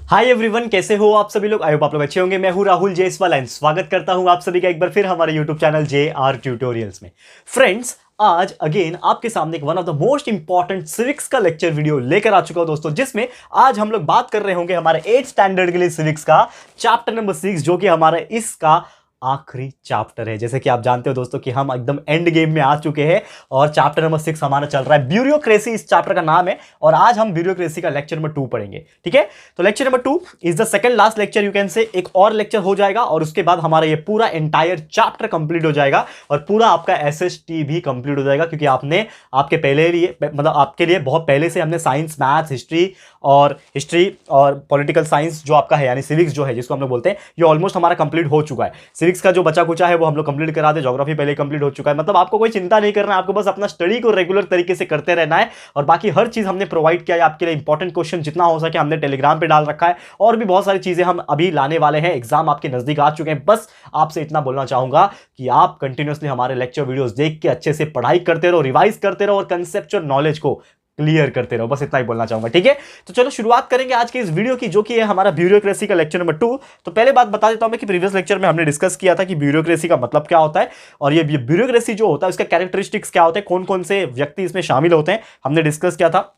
Hi everyone, कैसे हो आप सभी लोग। आई होप आप लोग अच्छे होंगे। मैं हूं राहुल जयसवाल एंड स्वागत करता हूं आप सभी का एक बार फिर हमारे यूट्यूब चैनल JR ट्यूटोरियल्स में। फ्रेंड्स, आज अगेन आपके सामने एक one of the most important civics का लेक्चर वीडियो लेकर आ चुका हूं दोस्तों, जिसमें आज हम लोग बात कर रहे होंगे हमारे 8th स्टैंडर्ड के लिए सिविक्स का चैप्टर नंबर 6, जो कि हमारा इसका आखिरी चैप्टर है। जैसे कि आप जानते हो दोस्तों कि हम एकदम एंड गेम में आ चुके हैं और चैप्टर नंबर 6 हमारा चल रहा है। ब्यूरोक्रेसी इस चैप्टर का नाम है और आज हम ब्यूरोक्रेसी का लेक्चर नंबर 2 पढ़ेंगे। ठीक है, तो lecture number 2 is the second last lecture, you can say. एक और लेक्चर हो जाएगा और उसके बाद हमारा ये पूरा एंटायर चैप्टर कंप्लीट हो जाएगा और पूरा आपका SST भी कंप्लीट हो जाएगा, क्योंकि आपने आपके पहले लिए मतलब आपके लिए बहुत पहले से हमने साइंस, मैथ्स, हिस्ट्री और पॉलिटिकल साइंस जो आपका है, यानी सिविक्स जो है जिसको हम लोग बोलते हैं, ये ऑलमोस्ट हमारा कंप्लीट हो चुका है। सिविक्स का जो बचा कुचा है वो हम लोग कंप्लीट करा दे। ज्योग्राफी पहले कंप्लीट हो चुका है। मतलब आपको कोई चिंता नहीं करना है, आपको बस अपना स्टडी को रेगुलर तरीके से करते रहना है और बाकी हर चीज हमने प्रोवाइड किया है आपके लिए। इंपॉर्टेंट क्वेश्चन जितना हो सके हमने टेलीग्राम पे डाल रखा है और भी बहुत सारी चीजें हम अभी लाने वाले हैं। एग्जाम आपके नजदीक आ चुके हैं। बस आपसे इतना बोलना चाहूंगा कि आप कंटिन्यूअसली हमारे लेक्चर वीडियोस देख के अच्छे से पढ़ाई करते रहो, रिवाइज करते रहो और कंसेप्चुअल नॉलेज को क्लियर करते रहो। बस इतना ही बोलना चाहूंगा। ठीक है, तो चलो शुरुआत करेंगे आज के इस वीडियो की, जो कि है हमारा ब्यूरोक्रेसी का लेक्चर नंबर 2। तो पहले बात बता देता हूं मैं कि प्रीवियस लेक्चर में हमने डिस्कस किया था कि ब्यूरोक्रेसी का मतलब क्या होता है और ये ब्यूरोक्रेसी जो होता है उसका कैरेक्टरिस्टिक्स क्या होते हैं, कौन कौन से व्यक्ति इसमें शामिल होते हैं, हमने डिस्कस किया था।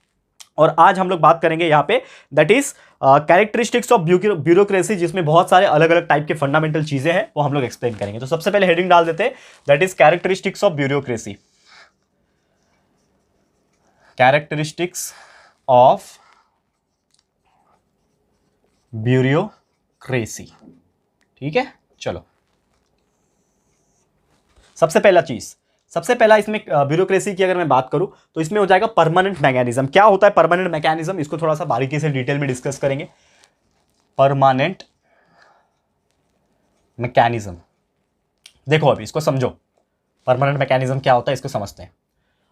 और आज हम लोग बात करेंगे यहाँ पे that is characteristics of bureaucracy, जिसमें बहुत सारे अलग अलग टाइप के फंडामेंटल चीजें हैं, वो हम लोग एक्सप्लेन करेंगे। तो सबसे पहले हेडिंग डाल देते हैं, that is characteristics of bureaucracy. Characteristics of bureaucracy. ठीक है, चलो सबसे पहला इसमें ब्यूरोक्रेसी की अगर मैं बात करूं तो इसमें हो जाएगा परमानेंट मैकेनिज्म। क्या होता है परमानेंट मैकेनिज्म, इसको थोड़ा सा बारीकी से डिटेल में डिस्कस करेंगे। परमानेंट मैकेनिज्म, देखो अभी इसको समझो, परमानेंट मैकेनिज्म क्या होता है इसको समझते हैं।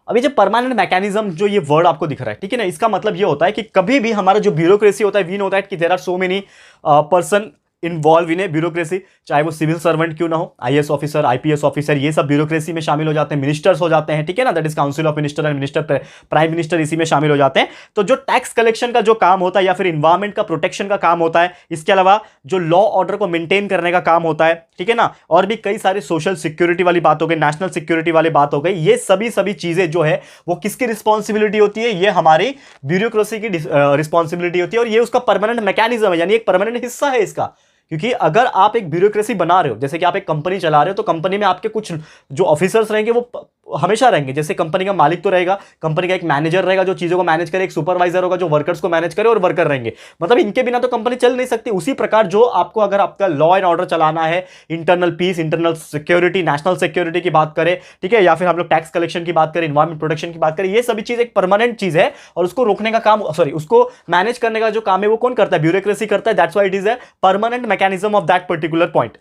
अभी जब परमानेंट मैकेनिज्म जो ये वर्ड आपको दिख रहा है, ठीक है ना, इसका मतलब ये होता है कि कभी भी हमारा जो ब्यूरोक्रेसी होता है, वी नो दैट कि there are so many person involve in a bureaucracy, चाहे वो सिविल सर्वेंट क्यों ना हो, IAS ऑफिसर, IPS ऑफिसर, ये सब ब्यूरोक्रेसी में शामिल हो जाते हैं। मिनिस्टर्स हो जाते हैं, ठीक है ना, that is council of minister and minister, prime minister इसी में शामिल हो जाते हैं। तो जो टैक्स कलेक्शन का जो काम होता है या फिर इन्वायरमेंट का प्रोटेक्शन का काम होता है, इसके अलावा जो लॉ ऑर्डर को मेंटेन करने का काम होता है, ठीक है ना, और भी कई सारे सोशल सिक्योरिटी वाली बात हो गई, नेशनल सिक्योरिटी वाली बात हो गई, ये सभी चीजें जो है वो किसकी रिस्पॉन्सिबिलिटी होती है, ये हमारी ब्यूरोक्रेसी की रिस्पॉन्सिबिलिटी होती है और ये उसका परमानेंट मैकेनिज्म है, यानी एक परमानेंट हिस्सा है इसका। क्योंकि अगर आप एक ब्यूरोक्रेसी बना रहे हो, जैसे कि आप एक कंपनी चला रहे हो, तो कंपनी में आपके कुछ जो ऑफिसर्स रहेंगे वो हमेशा रहेंगे। जैसे कंपनी का मालिक तो रहेगा, कंपनी का एक मैनेजर रहेगा जो चीजों को मैनेज करे, एक सुपरवाइजर होगा जो वर्कर्स को मैनेज करे और वर्कर रहेंगे। मतलब इनके बिना तो कंपनी चल नहीं सकती। उसी प्रकार जो आपको अगर आपका लॉ एंड ऑर्डर चलाना है, internal peace, internal security, national security की बात करें, ठीक है, या फिर हम लोग टैक्स कलेक्शन की बात करें, इन्वायरमेंट प्रोटेक्शन की बात करें, ये सभी चीज एक परमानेंट चीज है और उसको रोकने का काम, उसको मैनेज करने का जो काम है वो कौन करता है, ब्यूरोक्रेसी करता है। That's why it is a permanent mechanism of that particular point.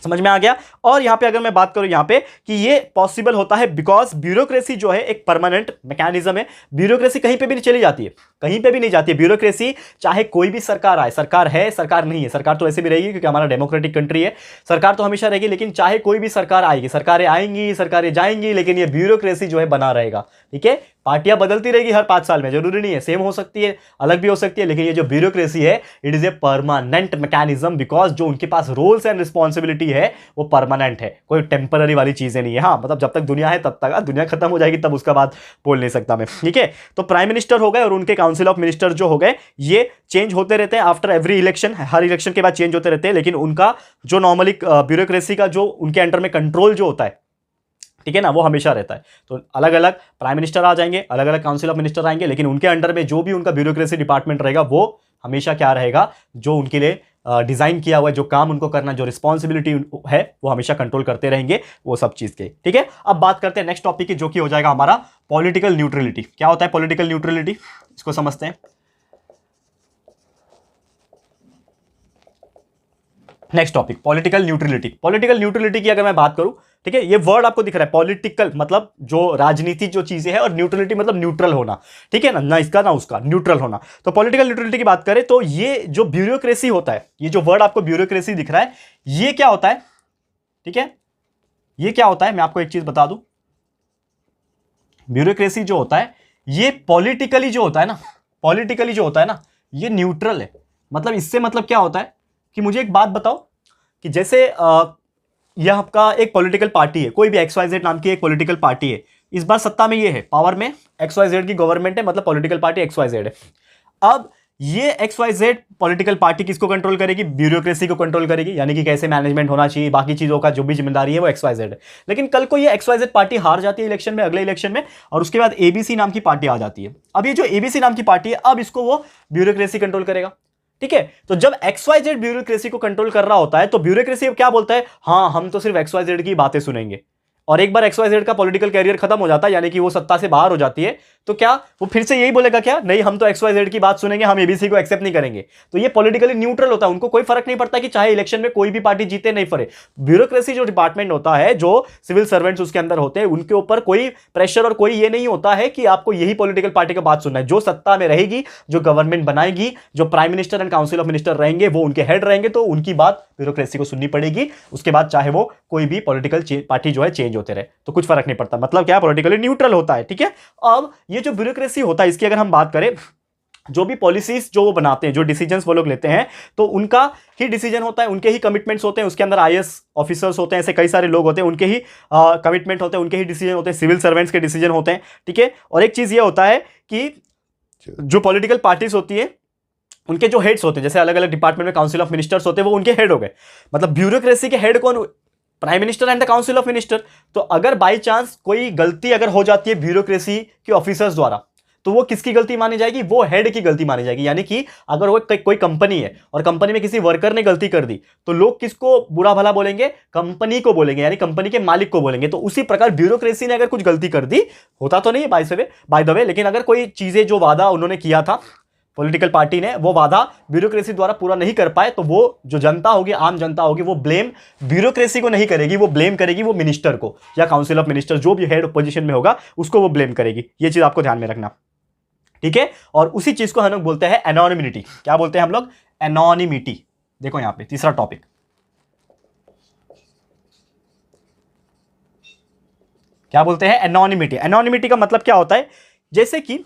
समझ में आ गया। और यहां पे अगर मैं बात करूं यहां पे कि ये पॉसिबल होता है बिकॉज ब्यूरोक्रेसी जो है एक परमानेंट मैकेनिज्म है। ब्यूरोक्रेसी कहीं पे भी नहीं चली जाती है, कहीं पे भी नहीं जाती है ब्यूरोक्रेसी, चाहे कोई भी सरकार आए। सरकार है, सरकार नहीं है, सरकार तो ऐसे भी रहेगी क्योंकि हमारा डेमोक्रेटिक कंट्री है, सरकार तो हमेशा रहेगी, लेकिन चाहे कोई भी सरकार आएगी, सरकारें आएंगी, सरकारें जाएंगी, लेकिन ये ब्यूरोक्रेसी जो है बना रहेगा। ठीक है, पार्टियां बदलती रहेगी हर 5 साल में, जरूरी नहीं है सेम हो सकती है, अलग भी हो सकती है, लेकिन ये जो ब्यूरोक्रेसी है it is a permanent mechanism because जो उनके पास रोल्स एंड रिस्पॉन्सिबिलिटी है वो परमानेंट है, कोई टेम्पररी वाली चीजें नहीं है। हाँ, मतलब जब तक दुनिया है तब तक, दुनिया खत्म हो जाएगी तब उसका बाद बोल नहीं सकता मैं। ठीक है, तो प्राइम मिनिस्टर हो गए और उनके काउंसिल ऑफ मिनिस्टर जो हो गए, ये चेंज होते रहते हैं आफ्टर एवरी इलेक्शन, हर इलेक्शन के बाद चेंज होते रहते हैं, लेकिन उनका जो नॉर्मली ब्यूरोक्रेसी का जो उनके अंडर में कंट्रोल जो होता है, ठीक है ना, वो हमेशा रहता है। तो अलग अलग प्राइम मिनिस्टर आ जाएंगे, अलग अलग काउंसिल ऑफ मिनिस्टर आएंगे, लेकिन उनके अंडर में जो भी उनका ब्यूरोक्रेसी डिपार्टमेंट रहेगा वो हमेशा क्या रहेगा, जो उनके लिए डिजाइन किया हुआ है, जो काम उनको करना, जो रिस्पॉन्सिबिलिटी है, वो हमेशा कंट्रोल करते रहेंगे वो सब चीज के। ठीक है, अब बात करते हैं नेक्स्ट टॉपिक की, जो कि हो जाएगा हमारा पॉलिटिकल न्यूट्रलिटी। क्या होता है पॉलिटिकल न्यूट्रलिटी, इसको समझते हैं। Next topic political neutrality. Political neutrality की अगर मैं बात करूं, ठीक है, ये वर्ड आपको दिख रहा है, पॉलिटिकल मतलब जो राजनीति जो चीजें हैं और न्यूट्रलिटी मतलब न्यूट्रल होना, ठीक है ना, ना इसका ना उसका, न्यूट्रल होना। तो पॉलिटिकल न्यूट्रलिटी की बात करें तो ये जो ब्यूरोक्रेसी होता है, ये जो वर्ड आपको ब्यूरोक्रेसी दिख रहा है, ये क्या होता है, ठीक है, ये क्या होता है, मैं आपको एक चीज बता दूं, ब्यूरोक्रेसी जो होता है ये पॉलिटिकली जो होता है ना, पॉलिटिकली जो होता है ना, ये न्यूट्रल है। मतलब इससे मतलब क्या होता है कि मुझे एक बात बताओ कि जैसे यह आपका एक पॉलिटिकल पार्टी है, कोई भी XYZ नाम की एक पॉलिटिकल पार्टी है, इस बार सत्ता में ये है, पावर में XYZ की गवर्नमेंट है, मतलब पॉलिटिकल पार्टी XYZ है। अब ये XYZ पॉलिटिकल पार्टी किसको कंट्रोल करेगी? ब्यूरोक्रेसी को कंट्रोल करेगी, यानी कि कैसे मैनेजमेंट होना चाहिए, बाकी चीजों का जो भी जिम्मेदारी है वो XYZ है। लेकिन कल को ये XYZ पार्टी हार जाती है इलेक्शन में, अगले इलेक्शन में, और उसके बाद ABC नाम की पार्टी आ जाती है। अब ये जो ABC नाम की पार्टी है, अब इसको वो ब्यूरोक्रेसी कंट्रोल करेगा, ठीक है। तो जब XYZ ब्यूरोक्रेसी को कंट्रोल कर रहा होता है तो ब्यूरोक्रेसी क्या बोलता है? हाँ, हम तो सिर्फ XYZ की बातें सुनेंगे। और एक बार XYZ का पॉलिटिकल कैरियर खत्म हो जाता है, यानी कि वो सत्ता से बाहर हो जाती है, तो क्या वो फिर से यही बोलेगा क्या? नहीं, हम तो XYZ की बात सुनेंगे, हम ABC को एक्सेप्ट नहीं करेंगे। तो ये पॉलिटिकली न्यूट्रल होता है, उनको कोई फर्क नहीं पड़ता कि चाहे इलेक्शन में कोई भी पार्टी जीते नहीं फरे। ब्यूरोक्रेसी जो डिपार्टमेंट होता है, जो सिविल सर्वेंट्स उसके अंदर होते हैं, उनके ऊपर कोई प्रेशर और कोई ये नहीं होता है कि आपको यही पॉलिटिकल पार्टी का बात सुनना है। जो सत्ता में रहेगी, जो गवर्नमेंट बनाएगी, जो prime minister and council of minister रहेंगे, वो उनके हेड रहेंगे, तो उनकी बात ब्यूरोक्रेसी को सुननी पड़ेगी। उसके बाद चाहे वो कोई भी पॉलिटिकल पार्टी जो है चेंज होते रहे, तो कुछ फर्क नहीं पड़ता। मतलब क्या? पॉलिटिकली न्यूट्रल होता है, ठीक है। अब ये जो ब्यूरोक्रेसी होता है, इसकी अगर हम बात करें, जो भी पॉलिसीज जो वो बनाते हैं, जो डिसीजंस वो लोग लेते हैं, तो उनका ही डिसीजन होता है, उनके ही कमिटमेंट्स होते हैं, उसके अंदर IAS ऑफिसर्स होते हैं, ऐसे कई सारे लोग होते हैं, उनके ही कमिटमेंट होते हैं, उनके ही डिसीजन होते हैं, सिविल सर्वेंट्स के डिसीजन होते हैं, ठीक है। और एक चीज ये होता है कि जो पॉलिटिकल पार्टीज होती है, उनके जो हेड्स होते हैं, जैसे अलग अलग डिपार्टमेंट में काउंसिल ऑफ मिनिस्टर्स होते हैं, वो उनके हेड हो गए। मतलब ब्यूरोक्रेसी के हेड कौन? Prime minister and the council of minister. तो अगर बाई चांस कोई गलती अगर हो जाती है ब्यूरोक्रेसी के ऑफिसर्स द्वारा, तो वो किसकी गलती मानी जाएगी? वो हेड की गलती मानी जाएगी। यानी कि अगर वो कोई कंपनी है और कंपनी में किसी वर्कर ने गलती कर दी, तो लोग किसको बुरा भला बोलेंगे? कंपनी को बोलेंगे, यानी कंपनी के मालिक को बोलेंगे। तो उसी प्रकार ब्यूरोक्रेसी ने अगर कुछ गलती कर दी, होता तो नहीं है बाय द वे, लेकिन अगर कोई चीजें जो वादा उन्होंने किया था पॉलिटिकल पार्टी ने, वो वादा ब्यूरोक्रेसी द्वारा पूरा नहीं कर पाए, तो वो जो जनता होगी, आम जनता होगी, वो ब्लेम ब्यूरोक्रेसी को नहीं करेगी, वो ब्लेम करेगी वो मिनिस्टर को, या काउंसिल ऑफ मिनिस्टर जो भी हेड पोजीशन में होगा उसको वो ब्लेम करेगी। ये चीज आपको ध्यान में रखना, ठीक है। और उसी चीज को हम लोग बोलते हैं एनोनिमिटी। क्या बोलते हैं हम लोग? एनोनिमिटी। देखो यहां पे तीसरा टॉपिक, क्या बोलते हैं? एनोनिमिटी। एनोनिमिटी का मतलब क्या होता है? जैसे कि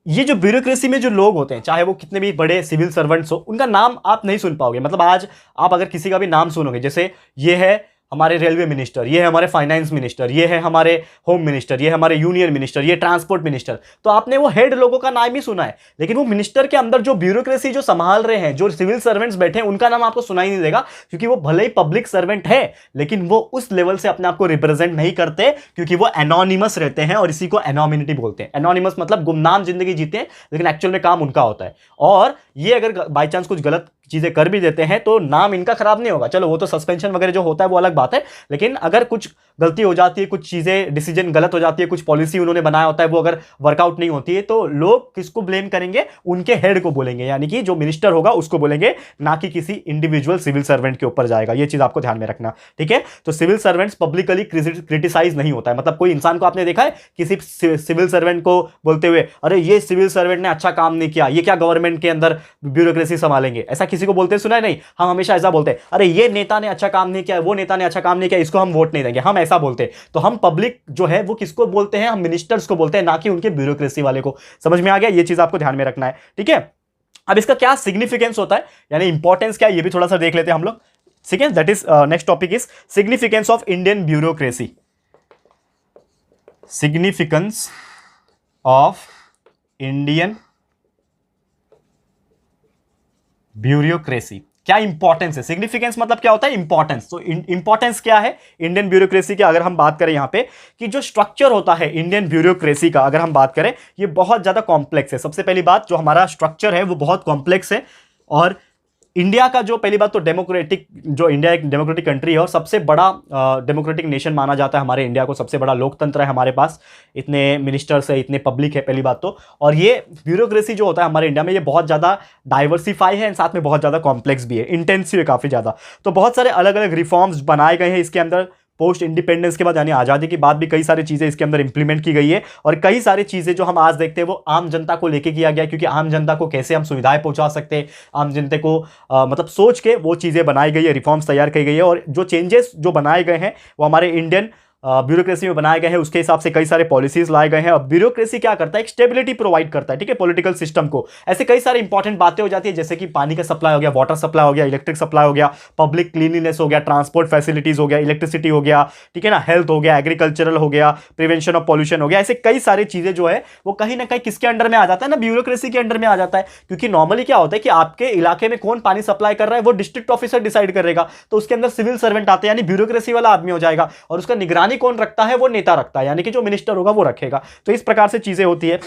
ये जो ब्यूरोक्रेसी में जो लोग होते हैं, चाहे वो कितने भी बड़े सिविल सर्वेंट्स हो, उनका नाम आप नहीं सुन पाओगे। मतलब आज आप अगर किसी का भी नाम सुनोगे, जैसे ये है हमारे रेलवे मिनिस्टर, ये है हमारे फाइनेंस मिनिस्टर, ये है हमारे होम मिनिस्टर, ये है हमारे यूनियन मिनिस्टर, ये ट्रांसपोर्ट मिनिस्टर, तो आपने वो हेड लोगों का नाम ही सुना है, लेकिन वो मिनिस्टर के अंदर जो ब्यूरोक्रेसी जो संभाल रहे हैं, जो सिविल सर्वेंट्स बैठे हैं, उनका नाम आपको सुनाई नहीं देगा, क्योंकि वो भले ही पब्लिक सर्वेंट है, लेकिन वो उस लेवल से अपने आप को रिप्रेजेंट नहीं करते, क्योंकि वो एनोनिमस रहते हैं, और इसी को एनोनिमिटी बोलते हैं। एनोनिमस मतलब गुमनाम जिंदगी जीते हैं, लेकिन एक्चुअल में काम उनका होता है। और ये अगर बाई चांस कुछ गलत चीजें कर भी देते हैं, तो नाम इनका खराब नहीं होगा, चलो वो तो सस्पेंशन वगैरह जो होता है वो अलग बात है, लेकिन अगर कुछ गलती हो जाती है, कुछ चीजें डिसीजन गलत हो जाती है, कुछ पॉलिसी उन्होंने बनाया होता है वो अगर वर्कआउट नहीं होती है, तो लोग किसको ब्लेम करेंगे? उनके हेड को बोलेंगे, यानी कि जो मिनिस्टर होगा उसको बोलेंगे, ना कि किसी इंडिविजुअल सिविल सर्वेंट के ऊपर जाएगा। ये चीज आपको ध्यान में रखना, ठीक है। तो सिविल सर्वेंट्स पब्लिकली क्रिटिसाइज नहीं होता है। मतलब कोई इंसान को आपने देखा है किसी सिविल सर्वेंट को बोलते हुए, अरे ये सिविल सर्वेंट ने अच्छा काम नहीं किया, ये क्या गवर्नमेंट के अंदर ब्यूरोक्रेसी संभालेंगे? ऐसा किसी को बोलते सुना है? नहीं। हम हमेशा ऐसा बोलते हैं, अरे ये नेता ने अच्छा काम नहीं किया, वो नेता ने अच्छा काम नहीं किया, इसको हम वोट नहीं देंगे, हम ऐसा बोलते हैं। तो हम पब्लिक जो है वो किसको बोलते हैं? हम मिनिस्टर्स को बोलते हैं, ना कि उनके ब्यूरोक्रेसी वाले को। समझ में आ गया? ये चीज आपको ध्यान में रखना है, ठीक है। अब इसका क्या सिग्निफिकेंस होता है, यानी इंपॉर्टेंस क्या है, ये भी थोड़ा सा देख लेते हैं हम लोग। Significance, that is next topic is significance of Indian bureaucracy. Significance of Indian bureaucracy, क्या इंपॉर्टेंस है? सिग्निफिकेंस मतलब क्या होता है? इंपॉर्टेंस। तो इंपॉर्टेंस क्या है इंडियन ब्यूरोक्रेसी की? अगर हम बात करें यहां पे कि जो स्ट्रक्चर होता है इंडियन ब्यूरोक्रेसी का, अगर हम बात करें, ये बहुत ज्यादा कॉम्प्लेक्स है। सबसे पहली बात, जो हमारा स्ट्रक्चर है वो बहुत कॉम्प्लेक्स है। और इंडिया का जो पहली बात तो डेमोक्रेटिक, जो इंडिया एक डेमोक्रेटिक कंट्री है और सबसे बड़ा डेमोक्रेटिक नेशन माना जाता है हमारे इंडिया को, सबसे बड़ा लोकतंत्र है हमारे पास, इतने मिनिस्टर्स है, इतने पब्लिक है, पहली बात तो। और ये ब्यूरोक्रेसी जो होता है हमारे इंडिया में, ये बहुत ज़्यादा डाइवर्सिफाई है, साथ में बहुत ज़्यादा कॉम्प्लेक्स भी है, इंटेंसिव है काफ़ी ज़्यादा। तो बहुत सारे अलग अलग रिफॉर्म्स बनाए गए हैं इसके अंदर। पोस्ट इंडिपेंडेंस के बाद, यानी आज़ादी के बाद भी कई सारी चीज़ें इसके अंदर इंप्लीमेंट की गई है। और कई सारी चीज़ें जो हम आज देखते हैं वो आम जनता को लेके किया गया, क्योंकि आम जनता को कैसे हम सुविधाएं पहुंचा सकते हैं, आम जनता को मतलब सोच के वो चीज़ें बनाई गई है, रिफॉर्म्स तैयार की गई है। और जो चेंजेस जो बनाए गए हैं वो हमारे इंडियन ब्यूरोक्रेसी में बनाए गए हैं उसके हिसाब से कई सारे पॉलिसीज लाए गए हैं। और ब्यूरोक्रेसी क्या करता है, एक स्टेबिलिटी प्रोवाइड करता है, ठीक है, पॉलिटिकल सिस्टम को। ऐसे कई सारे इंपॉर्टेंट बातें हो जाती है जैसे कि पानी का सप्लाई हो गया, वाटर सप्लाई हो गया, इलेक्ट्रिक सप्लाई हो गया, पब्लिक क्लीनलीनेस हो गया, ट्रांसपोर्ट फैसिलिटीज हो गया, इलेक्ट्रिसिटी हो गया, ठीक है ना, हेल्थ हो गया, एग्रीकल्चरल हो गया, प्रिवेंशन ऑफ पॉल्यूशन हो गया। ऐसे कई सारी चीजें जो है वो कहीं ना कहीं किसके अंडर में आ जाता है ना, ब्यूरोक्रेसी के अंडर में आ जाता है। क्योंकि नॉर्मली क्या होता है कि आपके इलाके में कौन पानी सप्लाई कर रहा है वो डिस्ट्रिक्ट ऑफिसर डिसाइड करेगा, तो उसके अंदर सिविल सर्वेंट आते हैं यानी ब्यूरोक्रेसी वाला आदमी हो जाएगा। और उसका निगरानी कौन रखता है, वो नेता रखता है, यानी कि जो मिनिस्टर होगा वो रखेगा। तो इस प्रकार से चीजें होती है।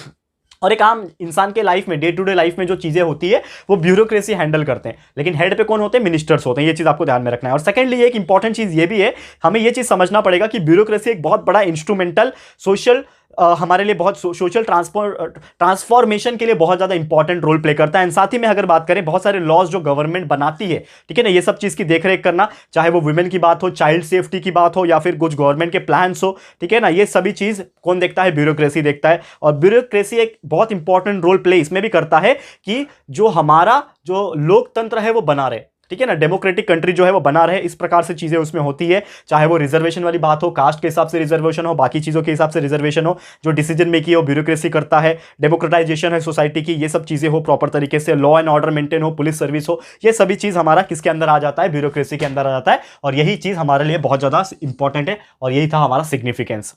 और एक आम इंसान के लाइफ में, डे टू डे लाइफ में जो चीजें होती है वो ब्यूरोक्रेसी हैंडल करते हैं, लेकिन हेड पे कौन होते हैं, मिनिस्टर्स होते हैं। ये चीज आपको ध्यान में रखना है। और सेकंडली एक इंपॉर्टेंट चीज ये भी है, हमें ये चीज समझना पड़ेगा कि ब्यूरोक्रेसी एक बहुत बड़ा इंस्ट्रूमेंटल सोशल हमारे लिए बहुत सोशल ट्रांसफॉर्मेशन के लिए बहुत ज्यादा इंपॉर्टेंट रोल प्ले करता है। एंड साथ ही में अगर बात करें बहुत सारे लॉज जो गवर्नमेंट बनाती है, ठीक है ना, ये सब चीज की देखरेख करना, चाहे वो वुमेन की बात हो, चाइल्ड सेफ्टी की बात हो, या फिर कुछ गवर्नमेंट के प्लान्स हो, ठीक है ना, ये सभी चीज कौन देखता है, ब्यूरोक्रेसी देखता है। और ब्यूरोक्रेसी एक बहुत इंपॉर्टेंट रोल प्ले इसमें भी करता है कि जो हमारा जो लोकतंत्र है वो बना रहे, ठीक है ना, डेमोक्रेटिक कंट्री जो है वो बना रहे। इस प्रकार से चीजें उसमें होती है, चाहे वो रिजर्वेशन वाली बात हो, कास्ट के हिसाब से रिजर्वेशन हो, बाकी चीजों के हिसाब से रिजर्वेशन हो, जो डिसीजन मेकिंग हो ब्यूरोक्रेसी करता है, डेमोक्रेटाइजेशन है सोसाइटी की, ये सब चीजें हो प्रॉपर तरीके से, लॉ एंड ऑर्डर मेंटेन हो, पुलिस सर्विस हो, ये सभी चीज हमारा किसके अंदर आ जाता है, ब्यूरोक्रेसी के अंदर आ जाता है। और यही चीज हमारे लिए बहुत ज्यादा इंपॉर्टेंट है और यही था हमारा सिग्निफिकेंस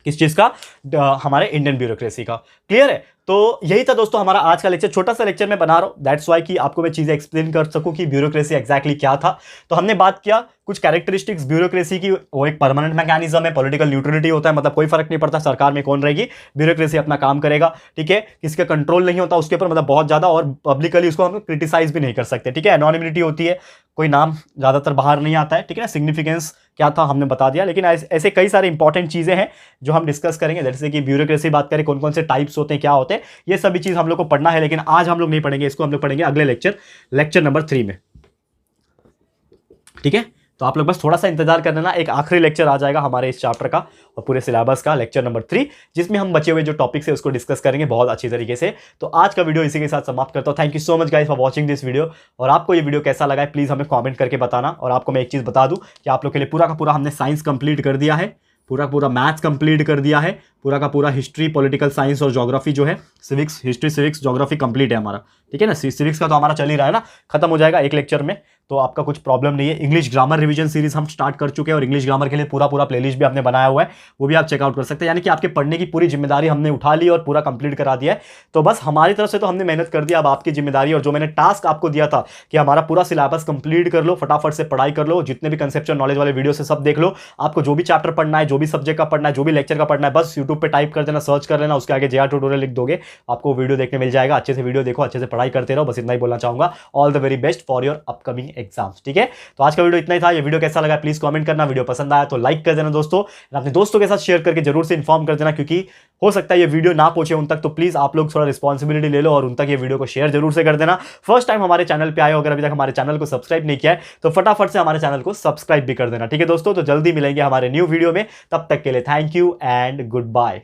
किस चीज का, हमारे इंडियन ब्यूरोक्रेसी का। क्लियर है? तो यही था दोस्तों हमारा आज का लेक्चर, छोटा सा लेक्चर मैं बना रहा हूं, दैट्स वाई कि आपको मैं चीजें एक्सप्लेन कर सकूं कि ब्यूरोक्रेसी एग्जैक्टली क्या था। तो हमने बात किया कुछ कैरेक्टरिस्टिक्स ब्यूरोक्रेसी की, वो एक परमानेंट मैकेनिज्म है, पॉलिटिकल न्यूट्रलिटी होता है, मतलब कोई फर्क नहीं पड़ता सरकार में कौन रहेगी, ब्यूरोक्रेसी अपना काम करेगा, ठीक है, किसका कंट्रोल नहीं होता उसके ऊपर, मतलब बहुत ज्यादा, और पब्लिकली उसको हम क्रिटिसाइज भी नहीं कर सकते, ठीक है, एनोनिमिटी होती है, कोई नाम ज्यादातर बाहर नहीं आता है, ठीक है ना, सिग्निफिकेंस क्या था हमने बता दिया। लेकिन ऐसे कई सारे इंपॉर्टेंट चीजें हैं जो हम डिस्कस करेंगे, जैसे कि ब्यूरोक्रेसी बात करें, कौन कौन से टाइप्स होते हैं, क्या होते हैं, ये सभी चीज हम लोग को पढ़ना है। लेकिन आज हम लोग नहीं पढ़ेंगे इसको, हम लोग पढ़ेंगे अगले लेक्चर नंबर 3 में, ठीक है। तो आप लोग बस थोड़ा सा इंतजार कर लेना, एक आखिरी लेक्चर आ जाएगा हमारे इस चैप्टर का और पूरे सिलेबस का, लेक्चर नंबर 3, जिसमें हम बचे हुए जो टॉपिक्स है उसको डिस्कस करेंगे बहुत अच्छी तरीके से। तो आज का वीडियो इसी के साथ समाप्त करता हूं। Thank you so much guys for watching this video. और आपको ये वीडियो कैसा लगा है प्लीज हमें कमेंट करके बताना। और आपको मैं एक चीज बता दूं कि आप लोग के लिए पूरा का पूरा हमने साइंस कंप्लीट कर दिया है, पूरा पूरा मैथ्स कंप्लीट कर दिया है, पूरा का पूरा हिस्ट्री, पॉलिटिकल साइंस और ज्योग्राफी जो है, civics, history, civics, geography complete है हमारा, ठीक है ना। सिविक्स का तो हमारा चल ही रहा है ना, खत्म हो जाएगा एक लेक्चर में, तो आपका कुछ प्रॉब्लम नहीं है। इंग्लिश ग्रामर रिवीजन सीरीज हम स्टार्ट कर चुके हैं और इंग्लिश ग्रामर के लिए पूरा पूरा प्लेलिस्ट भी हमने बनाया हुआ है, वो भी आप चेकआउट कर सकते हैं। यानी कि आपके पढ़ने की पूरी जिम्मेदारी हमने उठा ली और पूरा कंप्लीट करा दिया है। तो बस हमारी तरफ से तो हमने मेहनत कर दिया, अब आपकी जिम्मेदारी, और जो मैंने टास्क आपको दिया था कि हमारा पूरा सिलेबस कंप्लीट कर लो, फटाफट से पढ़ाई कर लो, जितने भी कंसेप्चुअल नॉलेज वाले वीडियो से सब देख लो। आपको जो भी चैप्टर पढ़ना है, जो भी सब्जेक्ट का पढ़ना है, जो भी लेक्चर का पढ़ना है, बस यूट्यूब पे टाइप कर देना, सर्च कर लेना, उसके आगे JR ट्यूटोरियल लिख दोगे, आपको वीडियो देखने मिल जाएगा। अच्छे से वीडियो देखो, अच्छे से पढ़ाई करते रहो, बस इतना ही बोलना चाहूंगा। All the very best for your upcoming exams, ठीक है। तो आज का वीडियो इतना ही था। ये वीडियो कैसा लगा प्लीज कमेंट करना, वीडियो पसंद आया तो लाइक कर देना दोस्तों, अपने दोस्तों के साथ शेयर करके जरूर से इन्फॉर्म कर देना, क्योंकि हो सकता है ये वीडियो ना पहुंचे उन तक, तो प्लीज आप लोग थोड़ा रिस्पॉन्सिबिलिटी ले लो और उन तक ये वीडियो को शेयर जरूर से कर देना। फर्स्ट टाइम हमारे चैनल पे आए हो, अगर अभी तक हमारे चैनल को सब्सक्राइब नहीं किया है तो फटाफट से हमारे चैनल को सब्सक्राइब भी कर देना, ठीक है दोस्तों। तो जल्दी मिलेंगे हमारे न्यू वीडियो में, तब तक के लिए thank you and good bye.